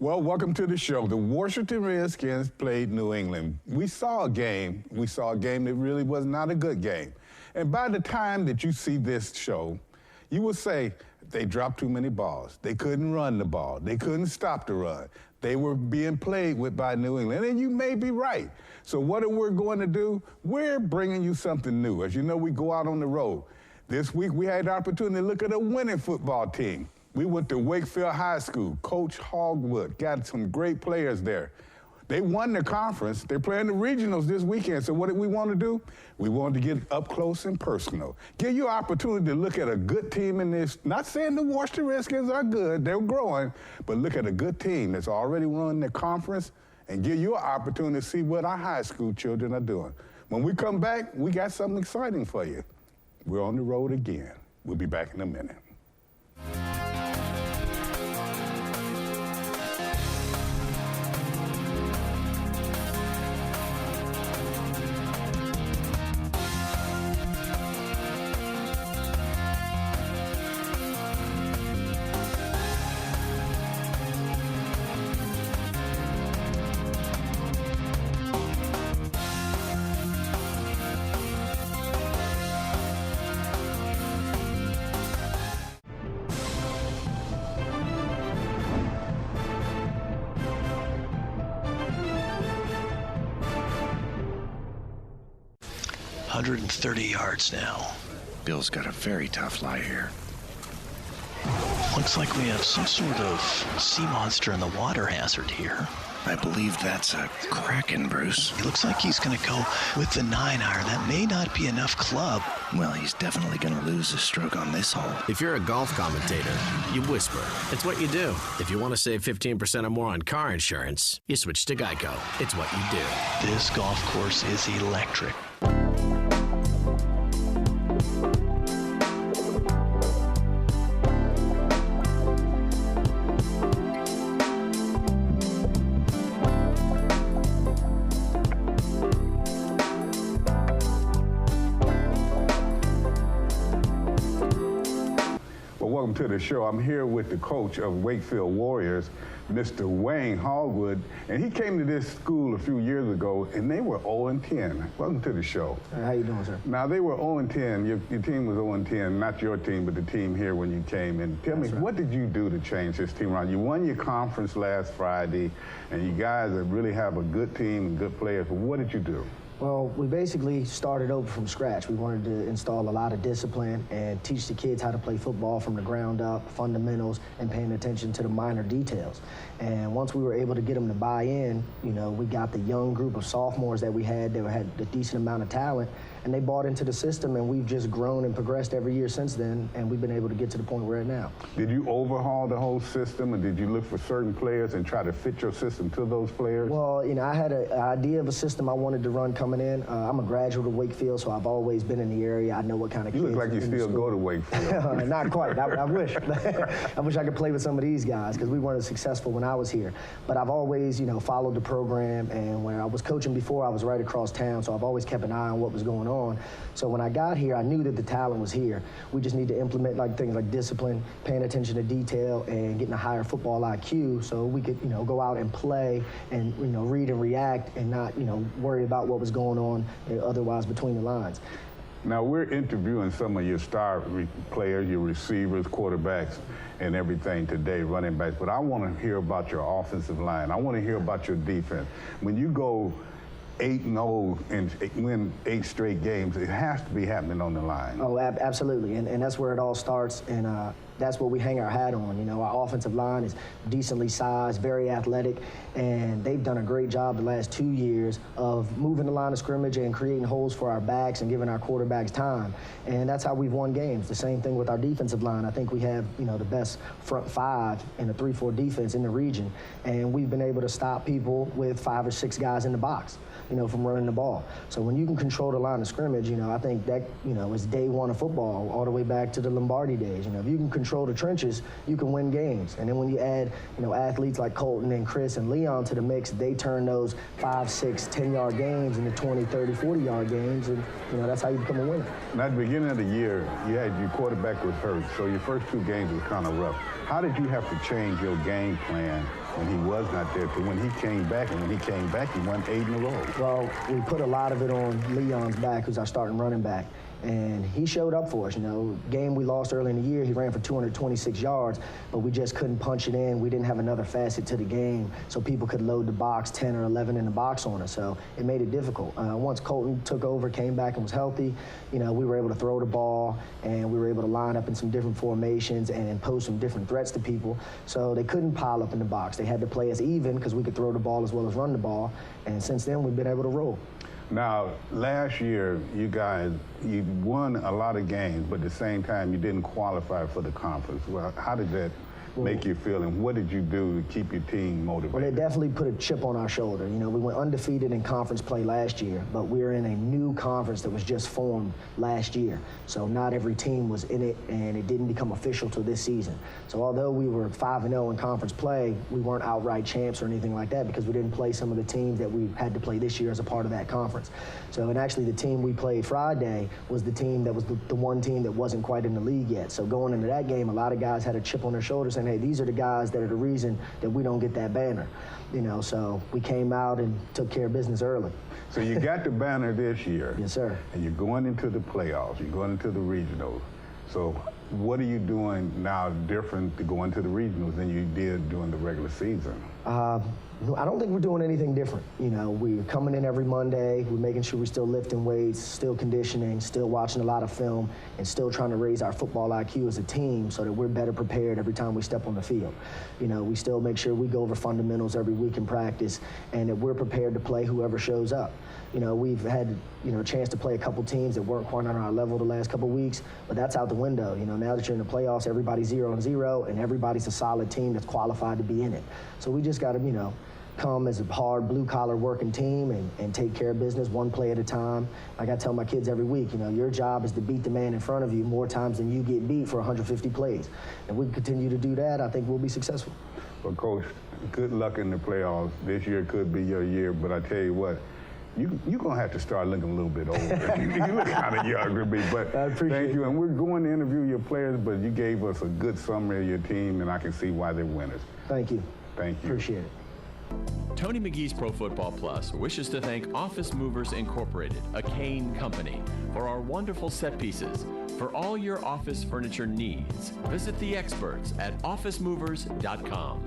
Well, welcome to the show. The Washington Redskins played New England. We saw a game that really was not a good game. And by the time that you see this show, you will say they dropped too many balls. They couldn't run the ball. They couldn't stop the run. They were being played with by New England, and you may be right. So what are we going to do? We're bringing you something new. As you know, we go out on the road. This week, we had the opportunity to look at a winning football team. We went to Wakefield High School. Coach Hogwood got some great players there. They won the conference. They're playing the regionals this weekend. So what did we want to do? We wanted to get up close and personal. Give you an opportunity to look at a good team in this. Not saying the Washington Redskins are good. They're growing. But look at a good team that's already won the conference and give you an opportunity to see what our high school children are doing. When we come back, we got something exciting for you. We're on the road again. We'll be back in a minute. 130 yards now. Bill's got a very tough lie here. Looks like we have some sort of sea monster in the water hazard here. I believe that's a kraken, Bruce. It looks like he's going to go with the 9-iron. That may not be enough club. Well, he's definitely going to lose a stroke on this hole. If you're a golf commentator, you whisper. It's what you do. If you want to save 15% or more on car insurance, you switch to Geico. It's what you do. This golf course is electric. Welcome to the show. I'm here with the coach of Wakefield Warriors, Mr. Wayne Hogwood, and he came to this school a few years ago, and they were 0-10. Welcome to the show. How you doing, sir? Now, they were 0-10. Your team was 0-10, not your team, but the team here when you came. And tell me, what did you do to change this team around? You won your conference last Friday, and you guys really have a good team and good players, but what did you do? Well, we basically started over from scratch. We wanted to install a lot of discipline and teach the kids how to play football from the ground up, fundamentals, and paying attention to the minor details. And once we were able to get them to buy in, you know, we got the young group of sophomores that we had that had a decent amount of talent, and they bought into the system, and we've just grown and progressed every year since then, and we've been able to get to the point we're at now. Did you overhaul the whole system, and did you look for certain players and try to fit your system to those players? Well, you know, I had an idea of a system I wanted to run coming in. I'm a graduate of Wakefield, so I've always been in the area. I know what kind of kids. You look like you still go to Wakefield. Not quite. I wish. I wish I could play with some of these guys because we weren't as successful when I was here. But I've always, you know, followed the program, and when I was coaching before, I was right across town, so I've always kept an eye on what was going on. So when I got here, I knew that the talent was here. We just need to implement things like discipline, paying attention to detail, and getting a higher football IQ so we could, you know, go out and play and, you know, read and react and not, you know, worry about what was going on otherwise between the lines. Now, we're interviewing some of your star players, your receivers, quarterbacks, and everything today, running backs, but I want to hear about your offensive line. I want to hear about your defense. When you go 8-0 and win 8 straight games, it has to be happening on the line. Oh, absolutely, and that's where it all starts, and that's what we hang our hat on. You know, our offensive line is decently sized, very athletic, and they've done a great job the last 2 years of moving the line of scrimmage and creating holes for our backs and giving our quarterbacks time, and that's how we've won games. The same thing with our defensive line. I think we have, you know, the best front 5 in a 3-4 defense in the region, and we've been able to stop people with 5 or 6 guys in the box, you know, from running the ball. So when you can control the line of scrimmage, you know, I think that, you know, is day one of football all the way back to the Lombardi days. You know, if you can control the trenches, you can win games. And then when you add, you know, athletes like Colton and Chris and Leon to the mix, they turn those 5, 6, 10-yard games into 20, 30, 40-yard games, and, you know, that's how you become a winner. Now, at the beginning of the year, you had your quarterback was hurt, so your first 2 games was kind of rough. How did you have to change your game plan when he was not there to when he came back, and when he came back, he won 8 in a row? Well, we put a lot of it on Leon's back, who's our starting running back. And he showed up for us, you know. Game we lost early in the year, he ran for 226 yards, but we just couldn't punch it in. We didn't have another facet to the game, so people could load the box 10 or 11 in the box on us. So it made it difficult. Once Colton took over, came back and was healthy, you know, we were able to throw the ball, and we were able to line up in some different formations and pose some different threats to people. So they couldn't pile up in the box. They had to play us even because we could throw the ball as well as run the ball. And since then, we've been able to roll. Now, last year, you won a lot of games, but at the same time, you didn't qualify for the conference. Well, how did that make you feel, and what did you do to keep your team motivated? Well, it definitely put a chip on our shoulder. You know, we went undefeated in conference play last year, but we were in a new conference that was just formed last year. So not every team was in it, and it didn't become official till this season. So although we were 5-0 in conference play, we weren't outright champs or anything like that because we didn't play some of the teams that we had to play this year as a part of that conference. So, and actually the team we played Friday was the team that was the one team that wasn't quite in the league yet. So going into that game, a lot of guys had a chip on their shoulder saying, hey, these are the guys that are the reason that we don't get that banner. You know, so we came out and took care of business early. So you got the banner this year. Yes, sir. And you're going into the playoffs. You're going into the regionals. So what are you doing now different to go into the regionals than you did during the regular season? I don't think we're doing anything different. You know, we're coming in every Monday. We're making sure we're still lifting weights, still conditioning, still watching a lot of film, and still trying to raise our football IQ as a team so that we're better prepared every time we step on the field. You know, we still make sure we go over fundamentals every week in practice and that we're prepared to play whoever shows up. You know, we've had, you know, a chance to play a couple teams that weren't quite on our level the last couple weeks, but that's out the window. You know, now that you're in the playoffs, everybody's 0-0, and everybody's a solid team that's qualified to be in it. So we just got to, you know, come as a hard blue-collar working team and take care of business one play at a time. Like I tell my kids every week, you know, your job is to beat the man in front of you more times than you get beat for 150 plays. And we continue to do that, I think we'll be successful. Well, Coach, good luck in the playoffs. This year could be your year, but I tell you what, you're going to have to start looking a little bit older. You look kind of young to me, but I appreciate thank you. it. And we're going to interview your players, but you gave us a good summary of your team, and I can see why they're winners. Thank you. Thank you. Appreciate it. Tony McGee's Pro Football Plus wishes to thank Office Movers Incorporated, a Kane company, for our wonderful set pieces. For all your office furniture needs, visit the experts at officemovers.com.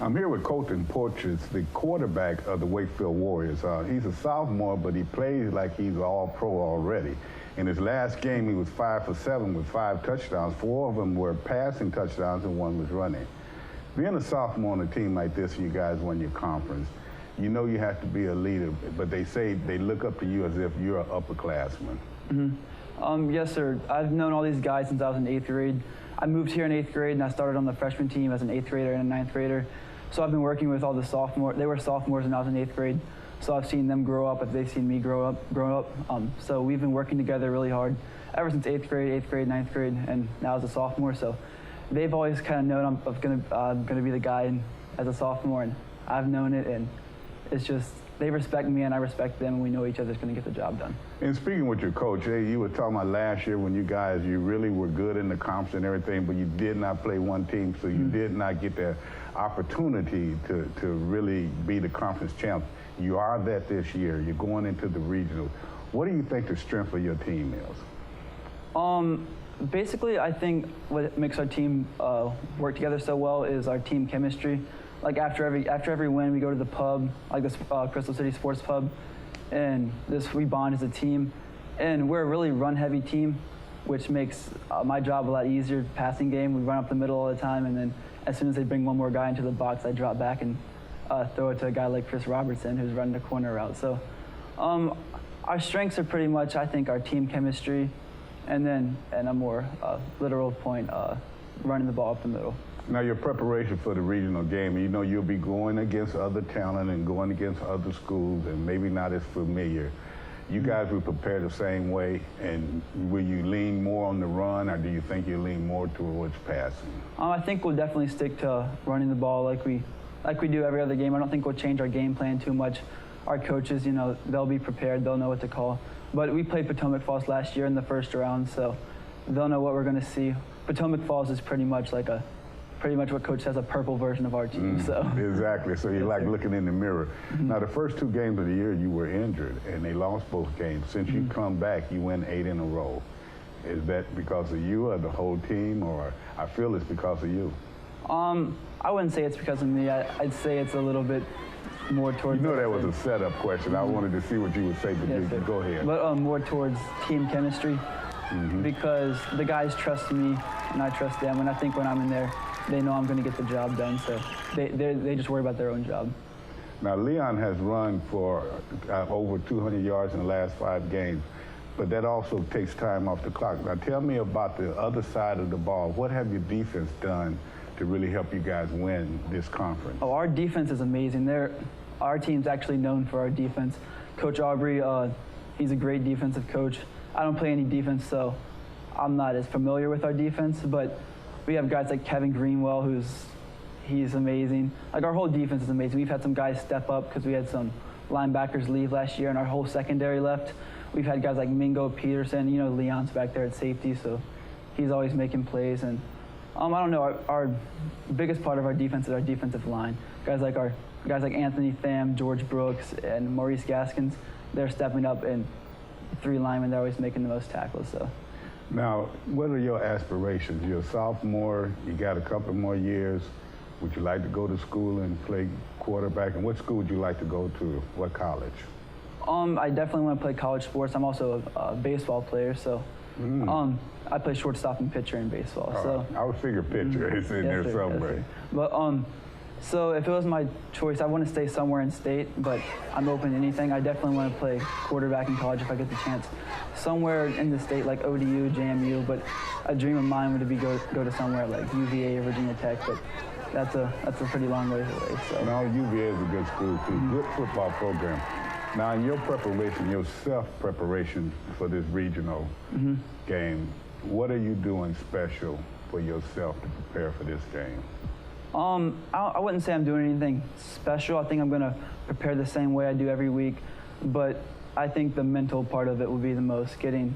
I'm here with Colton Porches, the quarterback of the Wakefield Warriors. He's a sophomore, but he plays like he's all-pro already. In his last game, he was 5 for 7 with 5 touchdowns. 4 of them were passing touchdowns and 1 was running. Being a sophomore on a team like this, you guys won your conference. You know you have to be a leader, but they say they look up to you as if you're an upperclassman. Mm-hmm. Yes, sir. I've known all these guys since I was in 8th grade. I moved here in 8th grade, and I started on the freshman team as an 8th grader and a 9th grader. So I've been working with all the sophomores. They were sophomores when I was in 8th grade. So I've seen them grow up, if they've seen me grow up. So we've been working together really hard ever since 8th grade, 9th grade, and now as a sophomore. So they've always kind of known I'm gonna be the guy as a sophomore, and I've known it, and it's just they respect me and I respect them, and we know each other's going to get the job done. And speaking with your coach, you were talking about last year when you really were good in the conference and everything, but you did not play one team, so you did not get the opportunity to really be the conference champ. You are that this year. You're going into the regional. What do you think the strength of your team is? Basically, I think what makes our team work together so well is our team chemistry. Like after every win, we go to the pub, like this Crystal City Sports Pub, and we bond as a team. And we're a really run-heavy team, which makes my job a lot easier. Passing game, we run up the middle all the time, and then as soon as they bring one more guy into the box, I drop back and throw it to a guy like Chris Robertson, who's running the corner route. So our strengths are pretty much, I think, our team chemistry, and a more literal point, running the ball up the middle. Now, your preparation for the regional game, you know you'll be going against other talent and going against other schools and maybe not as familiar. You guys will prepare the same way, and will you lean more on the run, or do you think you lean more towards passing? I think we'll definitely stick to running the ball like we do every other game. I don't think we'll change our game plan too much. Our coaches, they'll be prepared. They'll know what to call. But we played Potomac Falls last year in the first round, so they'll know what we're going to see. Potomac Falls is pretty much what Coach says, a purple version of our team. So exactly. So you like looking in the mirror. Now, the first 2 games of the year, you were injured, and they lost both games. Since you come back, you win 8 in a row. Is that because of you or the whole team, or I feel it's because of you? I wouldn't say it's because of me. I'd say it's a little bit more towards. You know that was a setup question. I wanted to see what you would say, but you go ahead. But more towards team chemistry, because the guys trust me and I trust them, and I think when I'm in there, they know I'm going to get the job done, so they just worry about their own job. Now, Leon has run for over 200 yards in the last 5 games, but that also takes time off the clock. Now, tell me about the other side of the ball. What have your defense done to really help you guys win this conference? Oh, our defense is amazing. Our team's actually known for our defense. Coach Aubrey, he's a great defensive coach. I don't play any defense, so I'm not as familiar with our defense, but we have guys like Kevin Greenwell, he's amazing. Like, our whole defense is amazing. We've had some guys step up because we had some linebackers leave last year, and our whole secondary left. We've had guys like Mingo Peterson. Leon's back there at safety, so he's always making plays. And I don't know. Our biggest part of our defense is our defensive line. Guys like Anthony Pham, George Brooks, and Maurice Gaskins. They're stepping up, and 3 linemen. They're always making the most tackles. So. Now, what are your aspirations? You're a sophomore, you got a couple more years. Would you like to go to school and play quarterback? And what school would you like to go to? What college? I definitely want to play college sports. I'm also a baseball player, so I play shortstop and pitcher in baseball. So I would figure pitcher is in there somewhere. Yes, but so if it was my choice, I want to stay somewhere in state, but I'm open to anything. I definitely want to play quarterback in college if I get the chance. Somewhere in the state like ODU, JMU, but a dream of mine would be go to somewhere like UVA or Virginia Tech, but that's a pretty long ways away. So. No, UVA is a good school too, good football program. Now, in your preparation, your self-preparation for this regional game, what are you doing special for yourself to prepare for this game? I wouldn't say I'm doing anything special. I think I'm going to prepare the same way I do every week, but I think the mental part of it will be the most, getting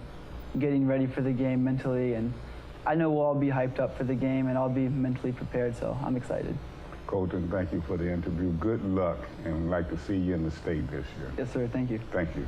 ready for the game mentally, and I know we'll all be hyped up for the game, and I'll be mentally prepared, so I'm excited. Colton, thank you for the interview. Good luck, and we'd like to see you in the state this year. Yes, sir. Thank you. Thank you.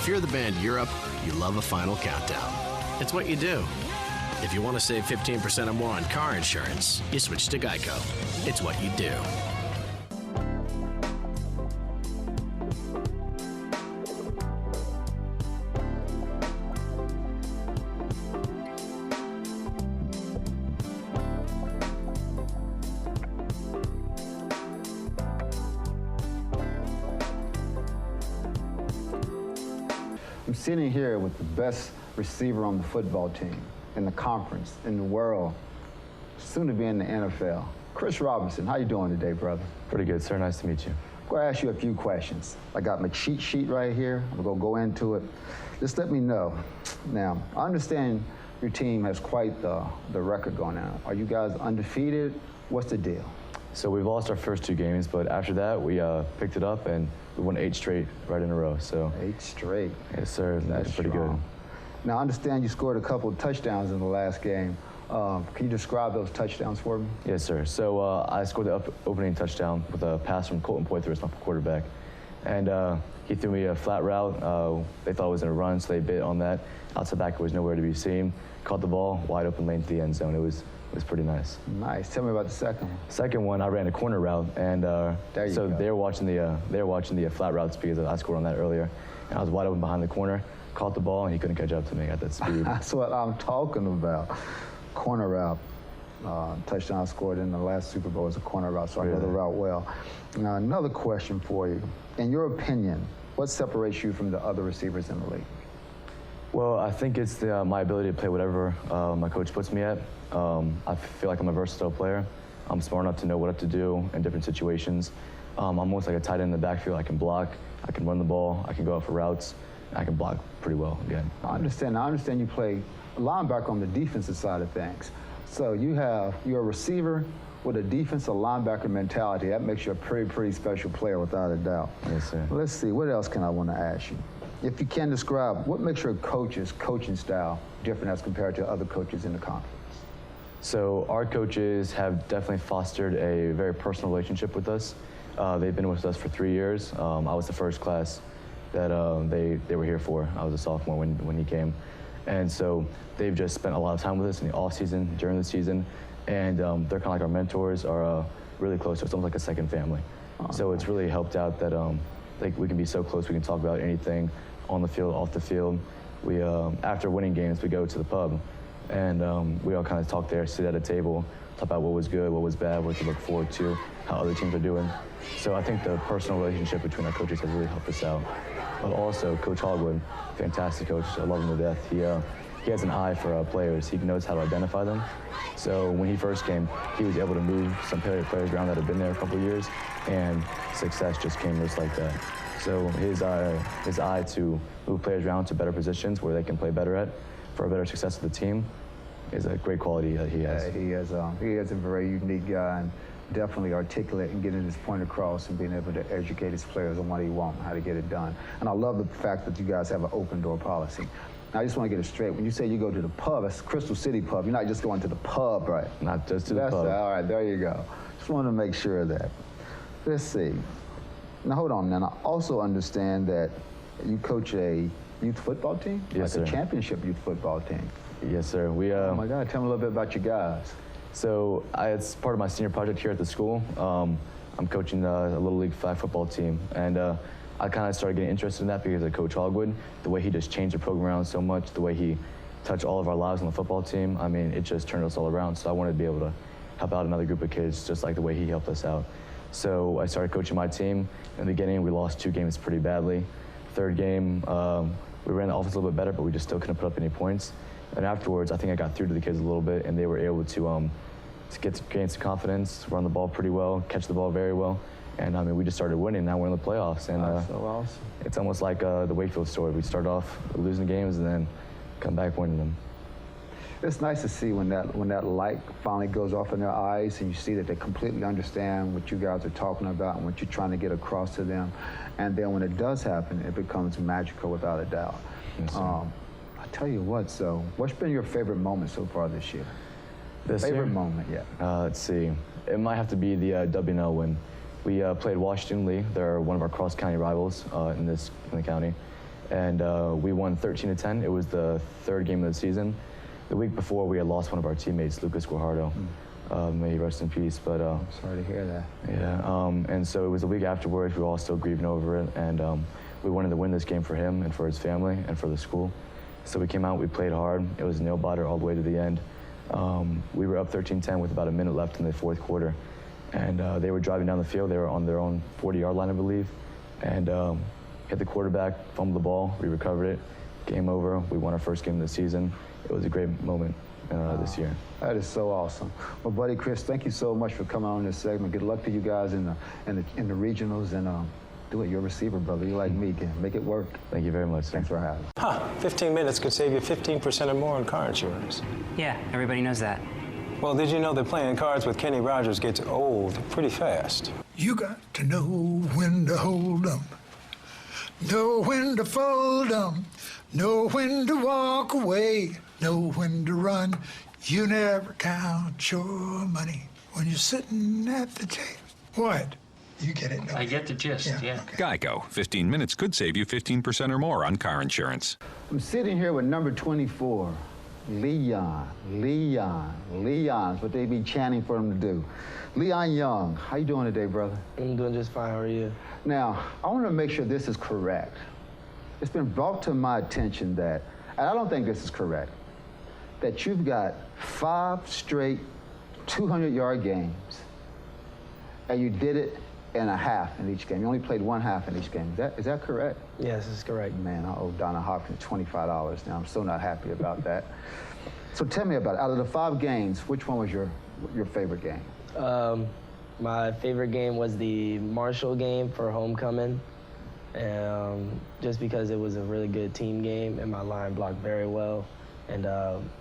you're the band Europe, you love a final countdown. It's what you do. If you want to save 15% or more on car insurance, you switch to Geico. It's what you do. I'm sitting here with the best receiver on the football team, in the conference, in the world, soon to be in the NFL. Chris Robinson, how you doing today, brother? Pretty good, sir. Nice to meet you. I'm going to ask you a few questions. I got my cheat sheet right here. I'm going to go into it. Just let me know. Now, I understand your team has quite the record going on. Are you guys undefeated? What's the deal? So we've lost our first 2 games, but after that, we picked it up and we won 8 straight right in a row. So 8 straight. Yes, sir. That's pretty good. Now, I understand you scored a couple of touchdowns in the last game. Can you describe those touchdowns for me? Yes, sir. So I scored the opening touchdown with a pass from Colton Poitras, my quarterback. And he threw me a flat route. They thought it was going to run, so they bit on that. Outside backer was nowhere to be seen. Caught the ball, wide open lane to the end zone. It was pretty nice. Nice. Tell me about the second one. Second one, I ran a corner route, and so they were watching the flat routes because I scored on that earlier. And I was wide open behind the corner, caught the ball, and he couldn't catch up to me at that speed. That's what I'm talking about. Corner route. Touchdown I scored in the last Super Bowl was a corner route, so I know the route well. Now, another question for you. In your opinion, what separates you from the other receivers in the league? Well, I think it's my ability to play whatever my coach puts me at. I feel like I'm a versatile player. I'm smart enough to know what to do in different situations. I'm almost like a tight end in the backfield. I can block, I can run the ball, I can go out for routes, I can block pretty well again. I understand you play linebacker on the defensive side of things. So you're a receiver with a defensive linebacker mentality. That makes you a pretty special player without a doubt. Yes, sir. Let's see, what else can I want to ask you? If you can describe, what makes your coach's coaching style different as compared to other coaches in the conference? So our coaches have definitely fostered a very personal relationship with us. They've been with us for 3 years. I was the first class that they were here for. I was a sophomore when he came. And so they've just spent a lot of time with us in the off season, during the season, and they're kind of like our mentors, are really close to us, almost like a second family. So it's really helped out that like we can be so close, we can talk about anything on the field, off the field. We after winning games, we go to the pub, and we all kind of talk there, sit at a table, talk about what was good, what was bad, what to look forward to, how other teams are doing. So I think the personal relationship between our coaches has really helped us out. But also, Coach Hogwood, fantastic coach. I love him to death. He has an eye for players. He knows how to identify them. So when he first came, he was able to move some players around that had been there a couple of years, and success just came just like that. So his eye to move players around to better positions where they can play better at, for a better success of the team, is a great quality that he has. Yeah, he is a very unique guy, and definitely articulate and getting his point across and being able to educate his players on what he wants, how to get it done. And I love the fact that you guys have an open door policy. Now, I just want to get it straight. When you say you go to the pub, it's Crystal City Pub. You're not just going to the pub, right? Not just to the pub. All right, there you go. Just wanted to make sure of that. Let's see. Now, hold on. Now, I also understand that you coach a youth football team? Yes, sir. Like a championship youth football team. Yes, sir. Oh, my God. Tell me a little bit about you guys. So it's part of my senior project here at the school. I'm coaching a Little League flag football team, and I kind of started getting interested in that because of Coach Hogwood, the way he just changed the program around so much, the way he touched all of our lives on the football team. I mean, it just turned us all around. So I wanted to be able to help out another group of kids just like the way he helped us out. So I started coaching my team. In the beginning, we lost 2 games pretty badly. Third game, we ran the offense a little bit better, but we just still couldn't put up any points. And afterwards, I think I got through to the kids a little bit, and they were able to gain some confidence, run the ball pretty well, catch the ball very well. And I mean, we just started winning. Now we're in the playoffs, and so awesome. It's almost like the Wakefield story. We start off losing games and then come back winning them. It's nice to see when that light finally goes off in their eyes, and you see that they completely understand what you guys are talking about and what you're trying to get across to them. And then when it does happen, it becomes magical without a doubt. Yes, I tell you what, so what's been your favorite moment so far this year? Favorite moment, yeah. Let's see. It might have to be the W&L win. We played Washington Lee. They're one of our cross-county rivals in the county. and we won 13-10. It was the third game of the season. The week before, we had lost one of our teammates, Lucas Guajardo. May he rest in peace. But I'm sorry to hear that. Yeah, and so it was a week afterwards. We were all still grieving over it, and we wanted to win this game for him and for his family and for the school. So we came out, we played hard. It was a nail-biter all the way to the end. We were up 13-10 with about a minute left in the fourth quarter, and they were driving down the field. They were on their own 40-yard line, I believe, and hit the quarterback, fumbled the ball. We recovered it. Game over. We won our first game of the season. It was a great moment this year. That is so awesome. Well, buddy Chris, thank you so much for coming on this segment. Good luck to you guys in the regionals, and do it. You're a receiver, brother. You like me, again. Make it work. Thank you very much. Thanks for having me. 15 minutes could save you 15% or more on car insurance. Yeah, everybody knows that. Well, did you know that playing cards with Kenny Rogers gets old pretty fast? You got to know when to hold 'em, know when to fold 'em, know when to walk away, know when to run. You never count your money when you're sitting at the table. What? You get it? I get the gist, yeah. Okay. Geico. 15 minutes could save you 15% or more on car insurance. I'm sitting here with number 24, Leon. Leon's what they be chanting for him to do. Leon Young, how you doing today, brother? I'm doing just fine. How are you? Now, I want to make sure this is correct. It's been brought to my attention that, and I don't think this is correct, that you've got 5 straight 200-yard games, and you did it in a half in each game. You only played one half in each game. Is that correct? Yes, it's correct. Man, I owe Donna Hopkins $25 now. I'm still not happy about that. So tell me about it. Out of the 5 games, which one was your favorite game? My favorite game was the Marshall game for homecoming, just because it was a really good team game and my line blocked very well. And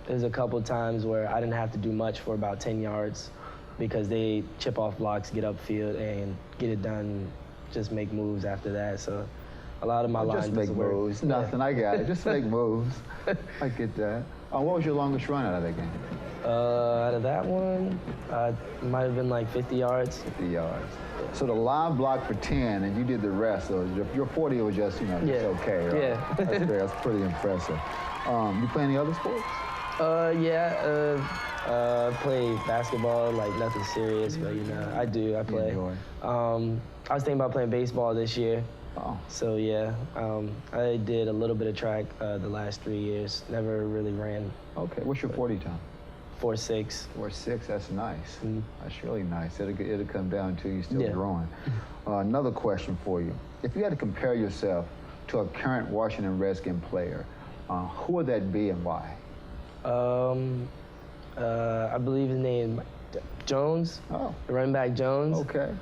there's a couple times where I didn't have to do much for about 10 yards because they chip off blocks, get upfield, and get it done, just make moves after that. So a lot of my lines just make moves. Nothing, I got it. Just make moves. I get that. What was your longest run out of that game? Out of that one, it might have been like 50 yards. 50 yards. So the line blocked for 10, and you did the rest. So your 40 was just, just okay, right? Yeah. That's pretty impressive. You play any other sports? I play basketball, like nothing serious, but I do. I play. I was thinking about playing baseball this year. Oh. So yeah, I did a little bit of track the last 3 years. Never really ran. Okay. What's your 40 time? 4.6. 4.6. That's nice. Mm-hmm. That's really nice. It'll come down to you still growing. Another question for you: if you had to compare yourself to a current Washington Redskin player, who would that be and why? I believe his name Jones. Oh. Running back Jones. Okay.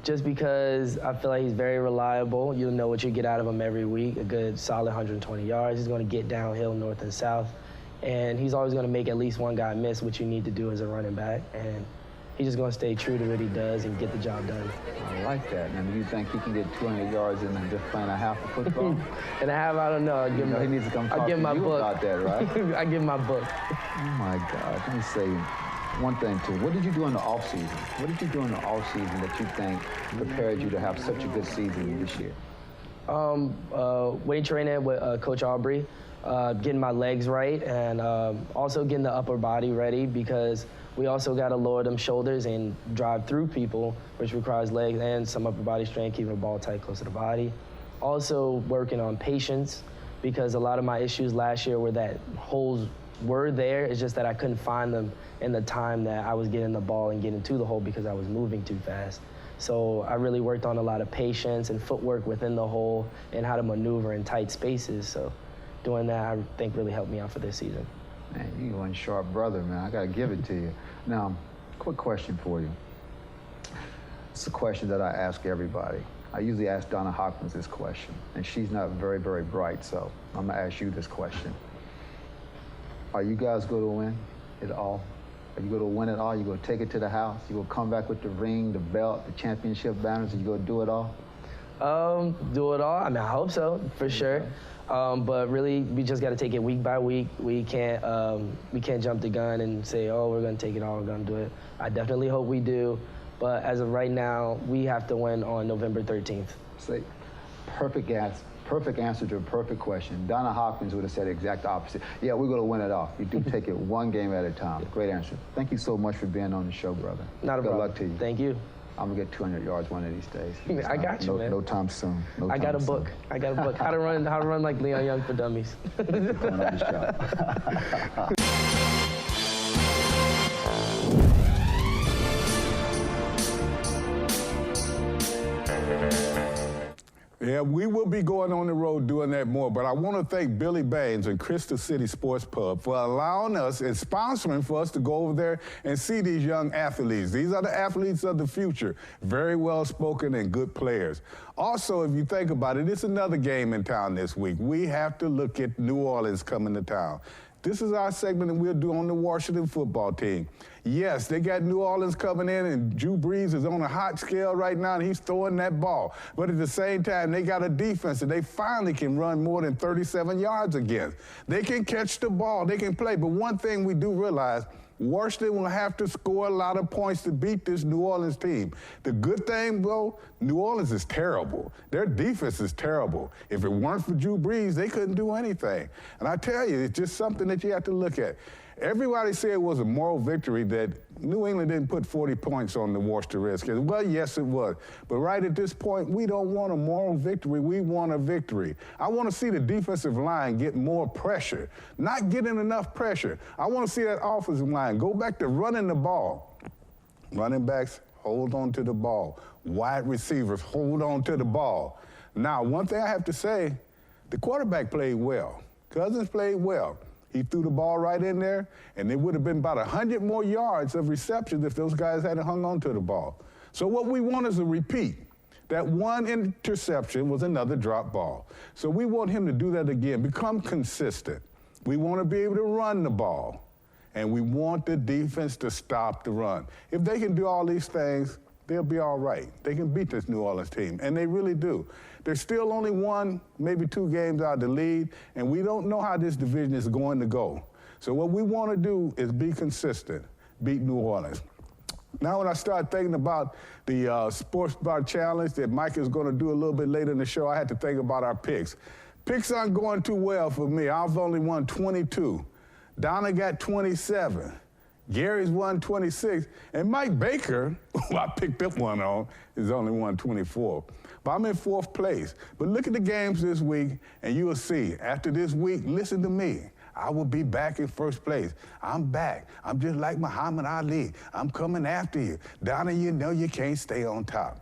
Just because I feel like he's very reliable. You'll know what you get out of him every week. A good solid 120 yards. He's going to get downhill north and south. And he's always going to make at least one guy miss, which you need to do as a running back. And he's just going to stay true to what he does and get the job done. I like that. Now, do you think he can get 200 yards in just playing a half of football? And a half, I don't know. He needs to come talk to you about that, right? I give him my book. Oh, my God. Let me say one thing, too. What did you do in the offseason? What did you do in the offseason that you think prepared you to have such a good season this year? Weight training with Coach Aubrey, getting my legs right, and also getting the upper body ready because we also got to lower them shoulders and drive through people, which requires legs and some upper body strength, keeping the ball tight close to the body. Also working on patience because a lot of my issues last year were that holes were there. It's just that I couldn't find them in the time that I was getting the ball and getting to the hole because I was moving too fast. So I really worked on a lot of patience and footwork within the hole and how to maneuver in tight spaces. So doing that, I think, really helped me out for this season. Man, you one sharp brother, man. I got to give it to you. Now, quick question for you. It's a question that I ask everybody. I usually ask Donna Hopkins this question, and she's not very, very bright, so I'm going to ask you this question. Are you guys going to win it all? Are you going to win it all? You going to take it to the house? You going to come back with the ring, the belt, the championship banners, and you going to do it all? Do it all? I mean, I hope so, for sure. But really, we just got to take it week by week. We can't jump the gun and say, oh, we're going to take it all, we're going to do it. I definitely hope we do. But as of right now, we have to win on November 13th. See, perfect answer to a perfect question. Donna Hopkins would have said the exact opposite. Yeah, we're going to win it off. You do take it one game at a time. Great answer. Thank you so much for being on the show, brother. Not a problem. Good luck to you. Thank you. I'm going to get 200 yards one of these days. I got you, man. No time soon. I got a book. I got a book. How to run like Leon Young for dummies. Yeah, we will be going on the road doing that more, but I want to thank Billy Baines and Crystal City Sports Pub for allowing us and sponsoring for us to go over there and see these young athletes. These are the athletes of the future, very well-spoken and good players. Also, if you think about it, it's another game in town this week. We have to look at New Orleans coming to town. This is our segment that we'll do on the Washington football team. Yes, they got New Orleans coming in, and Drew Brees is on a hot scale right now, and he's throwing that ball. But at the same time, they got a defense that they finally can run more than 37 yards against. They can catch the ball. They can play. But one thing we do realize, Washington will have to score a lot of points to beat this New Orleans team. The good thing, though, New Orleans is terrible. Their defense is terrible. If it weren't for Drew Brees, they couldn't do anything. And I tell you, it's just something that you have to look at. Everybody said it was a moral victory that New England didn't put 40 points on the Washington Redskins. Well, yes, it was. But right at this point, we don't want a moral victory. We want a victory. I want to see the defensive line get more pressure, not getting enough pressure. I want to see that offensive line go back to running the ball. Running backs, hold on to the ball. Wide receivers, hold on to the ball. Now, one thing I have to say, the quarterback played well. Cousins played well. He threw the ball right in there, and it would have been about 100 more yards of receptions if those guys hadn't hung on to the ball. So what we want is a repeat. That one interception was another drop ball. So we want him to do that again, become consistent. We want to be able to run the ball, and we want the defense to stop the run. If they can do all these things, they'll be all right. They can beat this New Orleans team, and they really do. There's still only one, maybe two games out of the lead, and we don't know how this division is going to go. So what we want to do is be consistent, beat New Orleans. Now when I start thinking about the Sports Bar Challenge that Mike is going to do a little bit later in the show, I had to think about our picks. Picks aren't going too well for me. I've only won 22. Donna got 27. Gary's won 26, and Mike Baker, who I picked up one on, is only won 24. But I'm in fourth place. But look at the games this week, and you will see. After this week, listen to me. I will be back in first place. I'm back. I'm just like Muhammad Ali. I'm coming after you. Donna, you know you can't stay on top.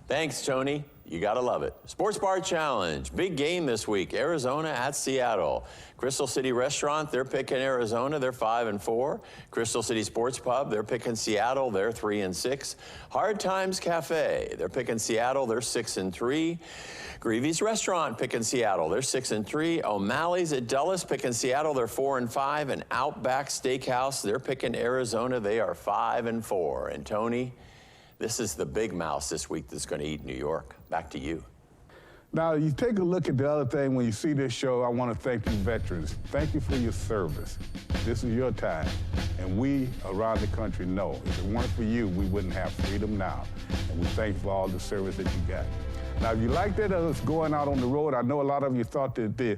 Thanks, Tony. You gotta love it. Sports Bar Challenge, big game this week. Arizona at Seattle. Crystal City Restaurant, they're picking Arizona, they're 5-4. Crystal City Sports Pub, they're picking Seattle, they're 3-6. Hard Times Cafe, they're picking Seattle, they're 6-3. Greavy's Restaurant picking Seattle, they're 6-3. O'Malley's at Dulles picking Seattle, they're 4-5. And Outback Steakhouse, they're picking Arizona, they are 5-4. And Tony, this is the big mouse this week that's going to eat New York. Back to you. Now, you take a look at the other thing when you see this show. I want to thank you veterans. Thank you for your service. This is your time, and we around the country know if it weren't for you, we wouldn't have freedom now. And we thank you for all the service that you got. Now, if you liked it, us going out on the road, I know a lot of you thought that the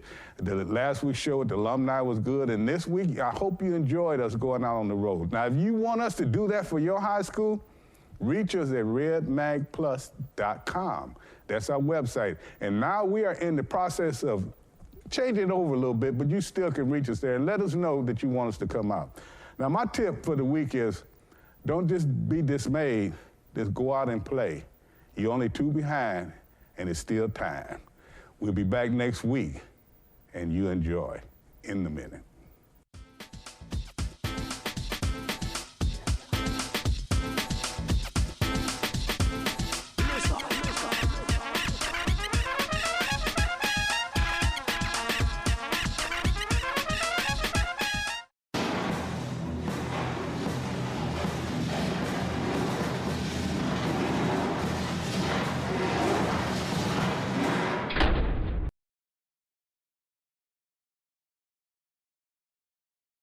last week's show with the alumni was good, and this week, I hope you enjoyed us going out on the road. Now, if you want us to do that for your high school, reach us at redmagplus.com. That's our website. And now we are in the process of changing it over a little bit, but you still can reach us there and let us know that you want us to come out. Now, my tip for the week is don't just be dismayed. Just go out and play. You're only 2 behind, and it's still time. We'll be back next week, and you enjoy. In the minute.